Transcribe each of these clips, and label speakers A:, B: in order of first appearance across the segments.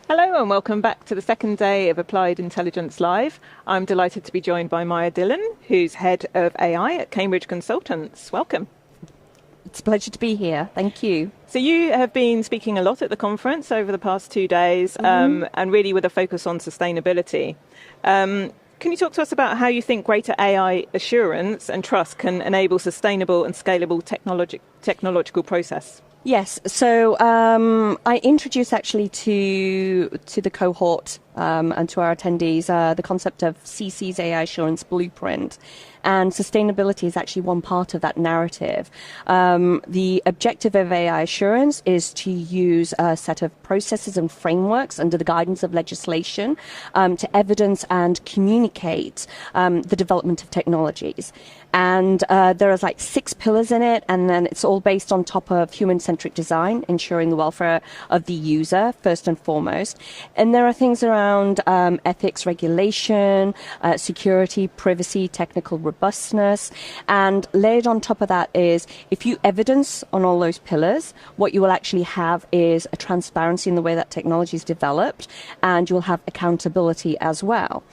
A: Hello and welcome back to the second day of Applied Intelligence Live. I'm delighted to be joined by Maya Dillon, who's Head of AI at Cambridge Consultants. Welcome.
B: It's a pleasure to be here. Thank you.
A: So you have been speaking a lot at the conference over the past 2 days, and really with a focus on sustainability. Can you talk to us about how you think greater AI assurance and trust can enable sustainable and scalable technological process?
B: Yes, so I introduced actually to the cohort and to our attendees the concept of CC's AI Assurance Blueprint. And sustainability is actually one part of that narrative. The objective of AI assurance is to use a set of processes and frameworks under the guidance of legislation to evidence and communicate the development of technologies. And there are like 6 pillars in it, and then it's all based on top of human-centric design, ensuring the welfare of the user, first and foremost. And there are things around ethics, regulation, security, privacy, technical robustness. And layered on top of that is, if you evidence on all those pillars, what you will actually have is a transparency in the way that technology is developed, and you'll have accountability as well.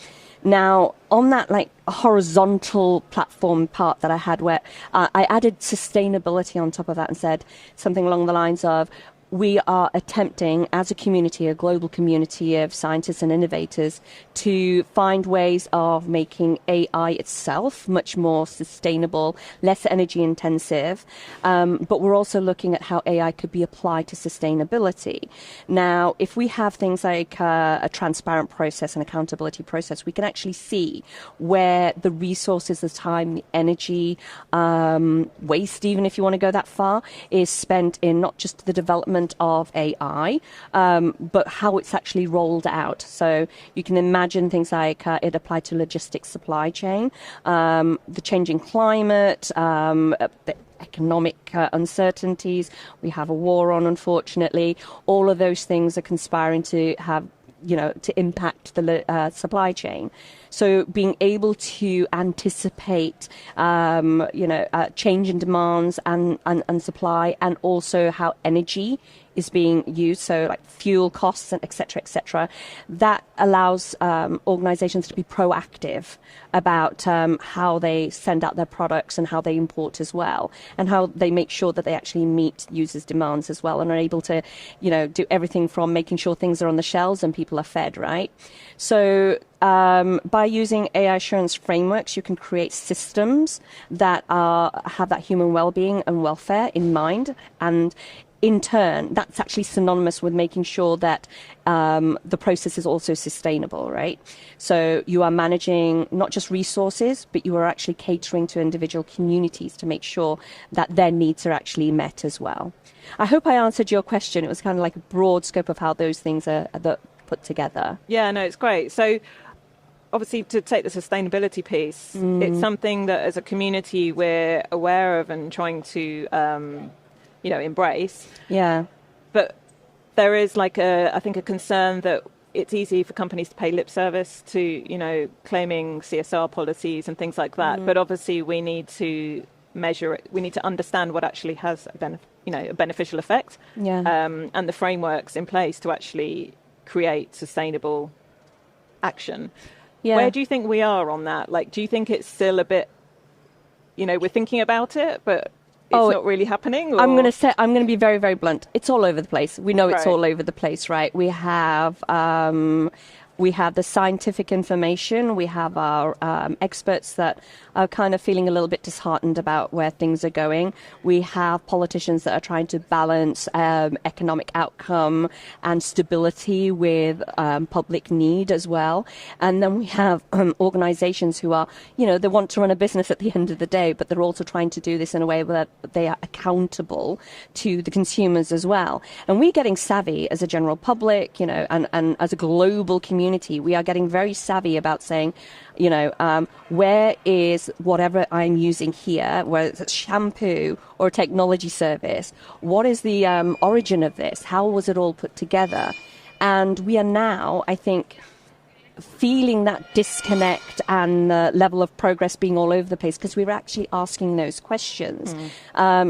B: Now, on that like horizontal platform part that I had where I added sustainability on top of that and said something along the lines of, we are attempting as a community, a global community of scientists and innovators, to find ways of making AI itself much more sustainable, less energy intensive. But we're also looking at how AI could be applied to sustainability. Now, if we have things like a transparent process and accountability process, we can actually see where the resources, the time, the energy, waste, even if you want to go that far, is spent in not just the development of AI, but how it's actually rolled out. So you can imagine things like it applied to logistics, supply chain, the changing climate, the economic uncertainties. We have a war on, unfortunately. All of those things are conspiring to have, to impact the supply chain. So being able to anticipate, change in demands and supply, and also how energy is being used, so like fuel costs and et cetera, that allows organizations to be proactive about how they send out their products and how they import as well, and how they make sure that they actually meet users' demands as well, and are able to, do everything from making sure things are on the shelves and people are fed, right? So by using AI assurance frameworks, you can create systems that have that human well-being and welfare in mind, and in turn, that's actually synonymous with making sure that the process is also sustainable, right? So you are managing not just resources, but you are actually catering to individual communities to make sure that their needs are actually met as well. I hope I answered your question. It was kind of like a broad scope of how those things are put together.
A: Yeah, no, it's great. So obviously, to take the sustainability piece, it's something that as a community we're aware of and trying to embrace.
B: Yeah.
A: But there is I think a concern that it's easy for companies to pay lip service to, claiming CSR policies and things like that. But obviously we need to measure it. We need to understand what actually has a beneficial effect.
B: Yeah.
A: And the frameworks in place to actually create sustainable action.
B: Yeah.
A: Where do you think we are on that? Do you think it's still a bit, we're thinking about it, but it's not really happening? Or?
B: I'm going to be very, very blunt. It's all over the place. We know it's all over the place, right? We have the scientific information. We have our experts that are kind of feeling a little bit disheartened about where things are going. We have politicians that are trying to balance economic outcome and stability with public need as well. And then we have organizations who are, they want to run a business at the end of the day, but they're also trying to do this in a way that they are accountable to the consumers as well. And we're getting savvy as a general public, and as a global community. We are getting very savvy about saying, where is whatever I'm using here, whether it's shampoo or a technology service, what is the origin of this? How was it all put together? And we are now, I think, feeling that disconnect and the level of progress being all over the place because we were actually asking those questions.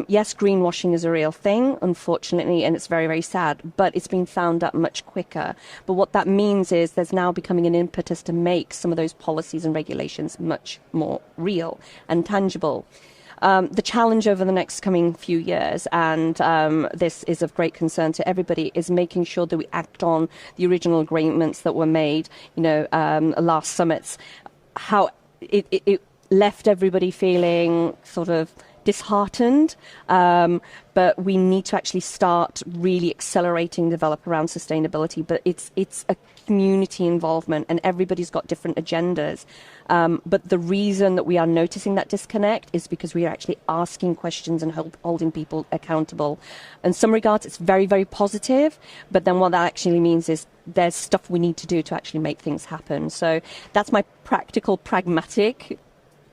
B: Yes, greenwashing is a real thing, unfortunately, and it's very, very sad, but it's been found out much quicker. But what that means is there's now becoming an impetus to make some of those policies and regulations much more real and tangible. The challenge over the next coming few years, and this is of great concern to everybody, is making sure that we act on the original agreements that were made, last summits. How it left everybody feeling sort of disheartened, but we need to actually start really accelerating develop around sustainability. But it's a community involvement, and everybody's got different agendas. But the reason that we are noticing that disconnect is because we are actually asking questions and holding people accountable. In some regards, it's very, very positive, but then what that actually means is there's stuff we need to do to actually make things happen. So that's my practical, pragmatic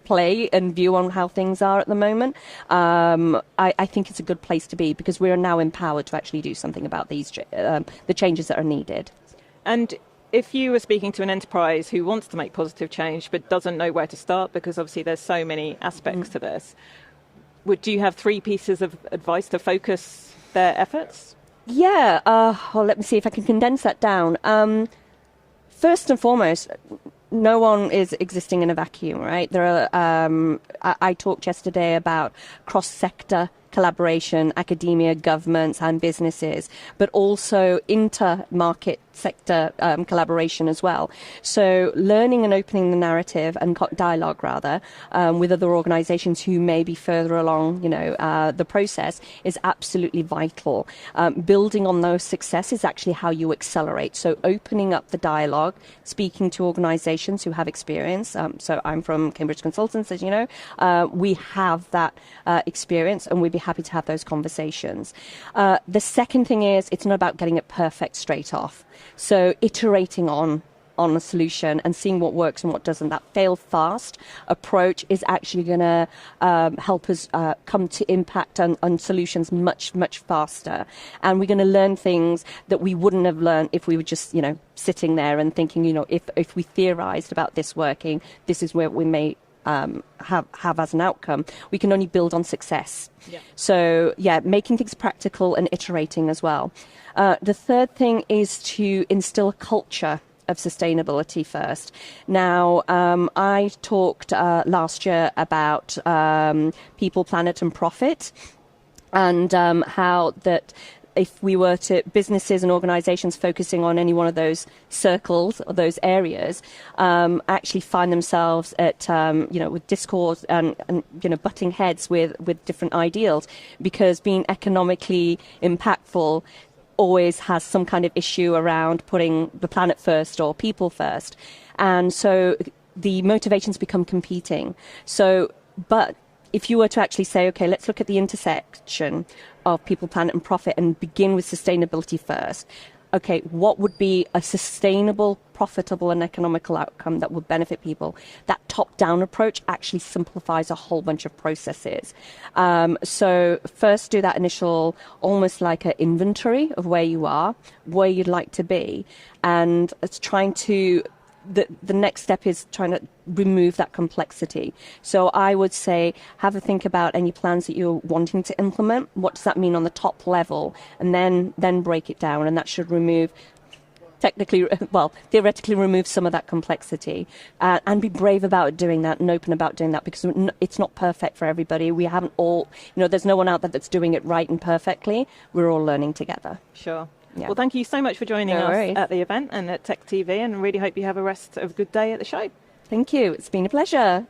B: play and view on how things are at the moment. I think it's a good place to be because we are now empowered to actually do something about these the changes that are needed.
A: And if you were speaking to an enterprise who wants to make positive change but doesn't know where to start, because obviously there's so many aspects to this, do you have 3 pieces of advice to focus their efforts?
B: Yeah, well, let me see if I can condense that down. First and foremost, no one is existing in a vacuum, right? There are. I talked yesterday about cross-sector collaboration, academia, governments, and businesses, but also inter-market sector collaboration as well. So learning and opening the narrative and dialogue rather with other organizations who may be further along, the process is absolutely vital. Building on those successes is actually how you accelerate. So opening up the dialogue, speaking to organizations who have experience. So I'm from Cambridge Consultants, as you know. We have that experience and we'd be happy to have those conversations. The second thing is it's not about getting it perfect straight off. So iterating on a solution and seeing what works and what doesn't. That fail fast approach is actually going to help us come to impact on solutions much, much faster. And we're going to learn things that we wouldn't have learned if we were just, sitting there and thinking, if we theorized about this working, this is where we may have as an outcome. We can only build on success. Yeah. So, making things practical and iterating as well. The third thing is to instill a culture of sustainability first. Now, I talked last year about people, planet and profit, and how that if we were to businesses and organizations focusing on any one of those circles or those areas, actually find themselves at, with discourse and butting heads with different ideals, because being economically impactful always has some kind of issue around putting the planet first or people first. And so the motivations become competing. So, but if you were to actually say, okay, let's look at the intersection of people, planet and profit and begin with sustainability first. Okay, what would be a sustainable, profitable and economical outcome that would benefit people? That top-down approach actually simplifies a whole bunch of processes. So first do that initial, almost like an inventory of where you are, where you'd like to be, and it's trying to the next step is trying to remove that complexity. So I would say have a think about any plans that you're wanting to implement. What does that mean on the top level? And then break it down. And that should theoretically remove some of that complexity. And be brave about doing that and open about doing that, because it's not perfect for everybody. We haven't all, there's no one out there that's doing it right and perfectly. We're all learning together.
A: Sure. Yeah. Well, thank you so much for joining us at the event and at Tech TV, and really hope you have a rest of a good day at the show.
B: Thank you. It's been a pleasure.